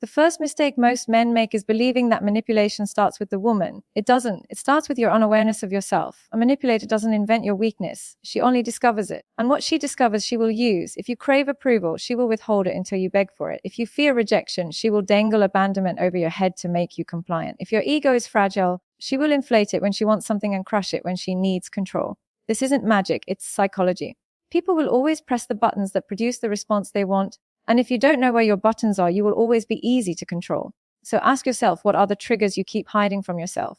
The first mistake most men make is believing that manipulation starts with the woman. It doesn't. It starts with your unawareness of yourself. A manipulator doesn't invent your weakness. She only discovers it. And what she discovers, she will use. If you crave approval, she will withhold it until you beg for it. If you fear rejection, she will dangle abandonment over your head to make you compliant. If your ego is fragile, she will inflate it when she wants something and crush it when she needs control. This isn't magic, it's psychology. People will always press the buttons that produce the response they want. And if you don't know where your buttons are, you will always be easy to control. So ask yourself, what are the triggers you keep hiding from yourself?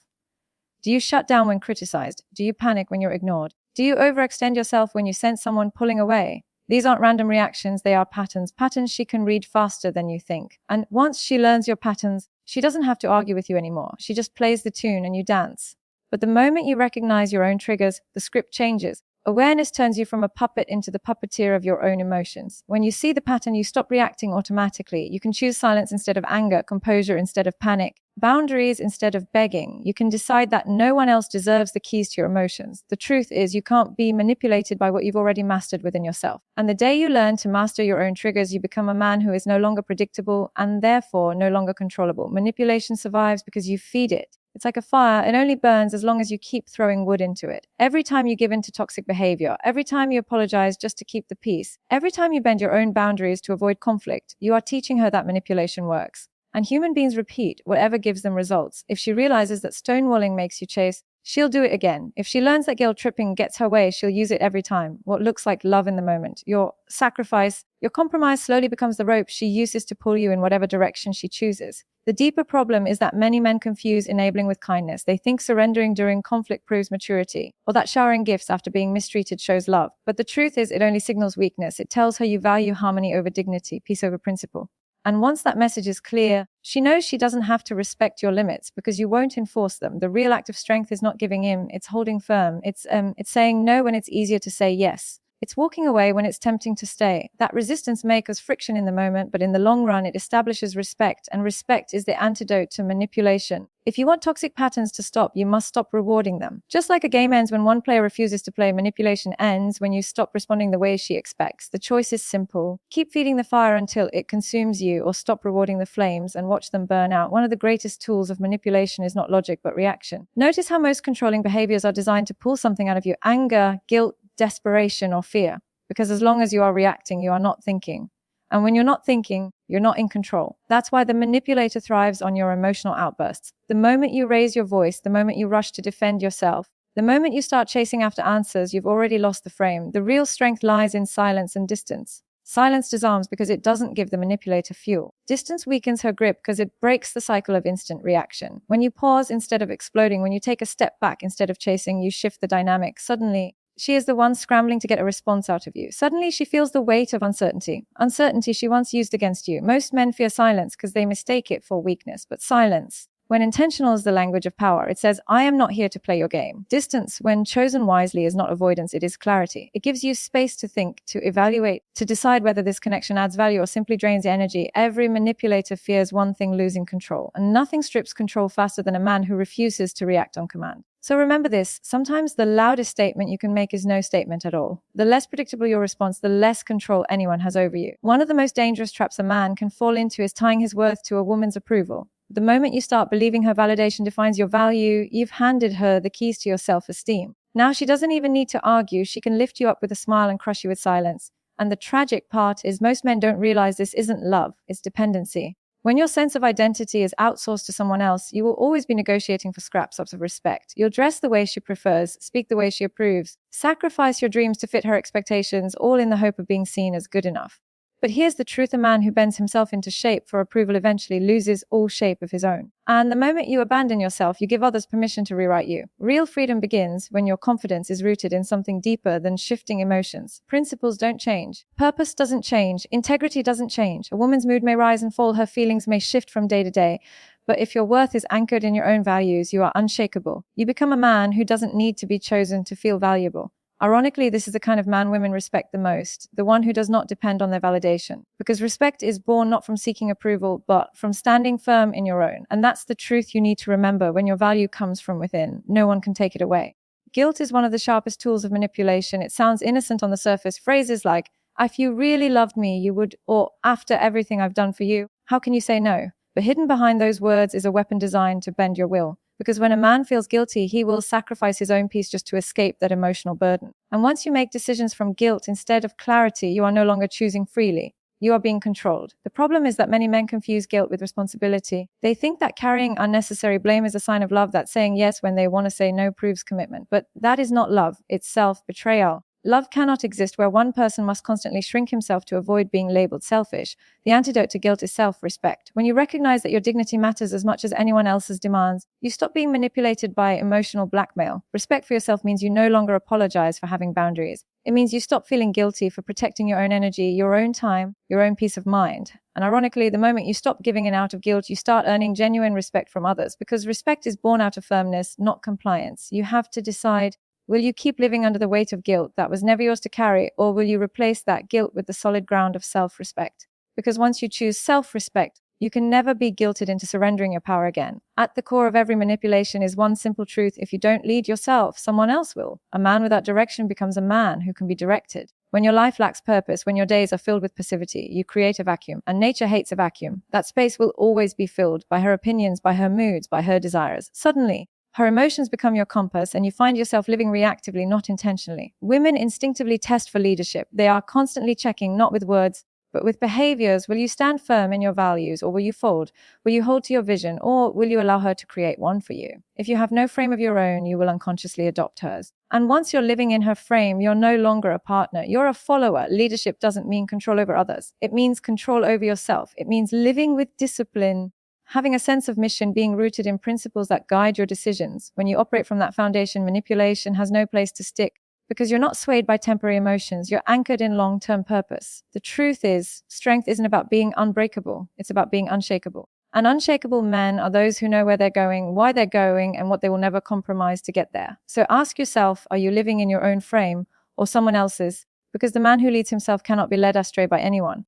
Do you shut down when criticized? Do you panic when you're ignored? Do you overextend yourself when you sense someone pulling away? These aren't random reactions, they are patterns. Patterns she can read faster than you think. And once she learns your patterns, she doesn't have to argue with you anymore. She just plays the tune and you dance. But the moment you recognize your own triggers, the script changes. Awareness turns you from a puppet into the puppeteer of your own emotions. When you see the pattern, you stop reacting automatically. You can choose silence instead of anger, composure instead of panic, boundaries instead of begging. You can decide that no one else deserves the keys to your emotions. The truth is, you can't be manipulated by what you've already mastered within yourself. And the day you learn to master your own triggers, you become a man who is no longer predictable and therefore no longer controllable. Manipulation survives because you feed it. It's like a fire, it only burns as long as you keep throwing wood into it. Every time you give in to toxic behavior, every time you apologize just to keep the peace, every time you bend your own boundaries to avoid conflict, you are teaching her that manipulation works. And human beings repeat whatever gives them results. If she realizes that stonewalling makes you chase, she'll do it again. If she learns that guilt tripping gets her way, she'll use it every time. What looks like love in the moment, your sacrifice, your compromise slowly becomes the rope she uses to pull you in whatever direction she chooses. The deeper problem is that many men confuse enabling with kindness. They think surrendering during conflict proves maturity, or that showering gifts after being mistreated shows love. But the truth is, it only signals weakness. It tells her you value harmony over dignity, peace over principle. And once that message is clear, she knows she doesn't have to respect your limits because you won't enforce them. The real act of strength is not giving in, it's holding firm. It's saying no when it's easier to say yes. It's walking away when it's tempting to stay. That resistance may cause friction in the moment, but in the long run, it establishes respect, and respect is the antidote to manipulation. If you want toxic patterns to stop, you must stop rewarding them. Just like a game ends when one player refuses to play, manipulation ends when you stop responding the way she expects. The choice is simple. Keep feeding the fire until it consumes you, or stop rewarding the flames and watch them burn out. One of the greatest tools of manipulation is not logic, but reaction. Notice how most controlling behaviors are designed to pull something out of you: anger, guilt, desperation, or fear. Because as long as you are reacting, you are not thinking. And when you're not thinking, you're not in control. That's why the manipulator thrives on your emotional outbursts. The moment you raise your voice, the moment you rush to defend yourself, the moment you start chasing after answers, you've already lost the frame. The real strength lies in silence and distance. Silence disarms because it doesn't give the manipulator fuel. Distance weakens her grip because it breaks the cycle of instant reaction. When you pause instead of exploding, when you take a step back instead of chasing, you shift the dynamic. Suddenly, she is the one scrambling to get a response out of you. Suddenly, she feels the weight of uncertainty. Uncertainty she once used against you. Most men fear silence because they mistake it for weakness. But silence, when intentional, is the language of power. It says, I am not here to play your game. Distance, when chosen wisely, is not avoidance, it is clarity. It gives you space to think, to evaluate, to decide whether this connection adds value or simply drains energy. Every manipulator fears one thing: losing control. And nothing strips control faster than a man who refuses to react on command. So remember this, sometimes the loudest statement you can make is no statement at all. The less predictable your response, the less control anyone has over you. One of the most dangerous traps a man can fall into is tying his worth to a woman's approval. The moment you start believing her validation defines your value, you've handed her the keys to your self-esteem. Now she doesn't even need to argue, she can lift you up with a smile and crush you with silence. And the tragic part is most men don't realize this isn't love, it's dependency. When your sense of identity is outsourced to someone else, you will always be negotiating for scraps of respect. You'll dress the way she prefers, speak the way she approves, sacrifice your dreams to fit her expectations, all in the hope of being seen as good enough. But here's the truth: a man who bends himself into shape for approval eventually loses all shape of his own. And the moment you abandon yourself, you give others permission to rewrite you. Real freedom begins when your confidence is rooted in something deeper than shifting emotions. Principles don't change. Purpose doesn't change. Integrity doesn't change. A woman's mood may rise and fall. Her feelings may shift from day to day. But if your worth is anchored in your own values, you are unshakable. You become a man who doesn't need to be chosen to feel valuable. Ironically, this is the kind of man women respect the most, the one who does not depend on their validation. Because respect is born not from seeking approval, but from standing firm in your own. And that's the truth you need to remember: when your value comes from within, no one can take it away. Guilt is one of the sharpest tools of manipulation. It sounds innocent on the surface. Phrases like, if you really loved me, you would, or after everything I've done for you, How can you say no? But hidden behind those words is a weapon designed to bend your will. Because when a man feels guilty, he will sacrifice his own peace just to escape that emotional burden. And once you make decisions from guilt instead of clarity, you are no longer choosing freely. You are being controlled. The problem is that many men confuse guilt with responsibility. They think that carrying unnecessary blame is a sign of love, that saying yes when they want to say no proves commitment. But that is not love, it's self-betrayal. Love cannot exist where one person must constantly shrink himself to avoid being labeled selfish. The antidote to guilt is self-respect. When you recognize that your dignity matters as much as anyone else's demands, you stop being manipulated by emotional blackmail. Respect for yourself means you no longer apologize for having boundaries. It means you stop feeling guilty for protecting your own energy, your own time, your own peace of mind. And ironically, the moment you stop giving in out of guilt, you start earning genuine respect from others, because respect is born out of firmness, not compliance. You have to decide, will you keep living under the weight of guilt that was never yours to carry, or will you replace that guilt with the solid ground of self-respect? Because once you choose self-respect, you can never be guilted into surrendering your power again. At the core of every manipulation is one simple truth: if you don't lead yourself, someone else will. A man without direction becomes a man who can be directed. When your life lacks purpose, when your days are filled with passivity, you create a vacuum, and nature hates a vacuum. That space will always be filled by her opinions, by her moods, by her desires. Suddenly, her emotions become your compass, and you find yourself living reactively, not intentionally. Women instinctively test for leadership. They are constantly checking, not with words, but with behaviors. Will you stand firm in your values, or will you fold? Will you hold to your vision, or will you allow her to create one for you? If you have no frame of your own, you will unconsciously adopt hers. And once you're living in her frame, you're no longer a partner. You're a follower. Leadership doesn't mean control over others. It means control over yourself. It means living with discipline, having a sense of mission, being rooted in principles that guide your decisions. When you operate from that foundation, manipulation has no place to stick, because you're not swayed by temporary emotions. You're anchored in long-term purpose. The truth is, strength isn't about being unbreakable. It's about being unshakable. And unshakable men are those who know where they're going, why they're going, and what they will never compromise to get there. So ask yourself, are you living in your own frame or someone else's? Because the man who leads himself cannot be led astray by anyone.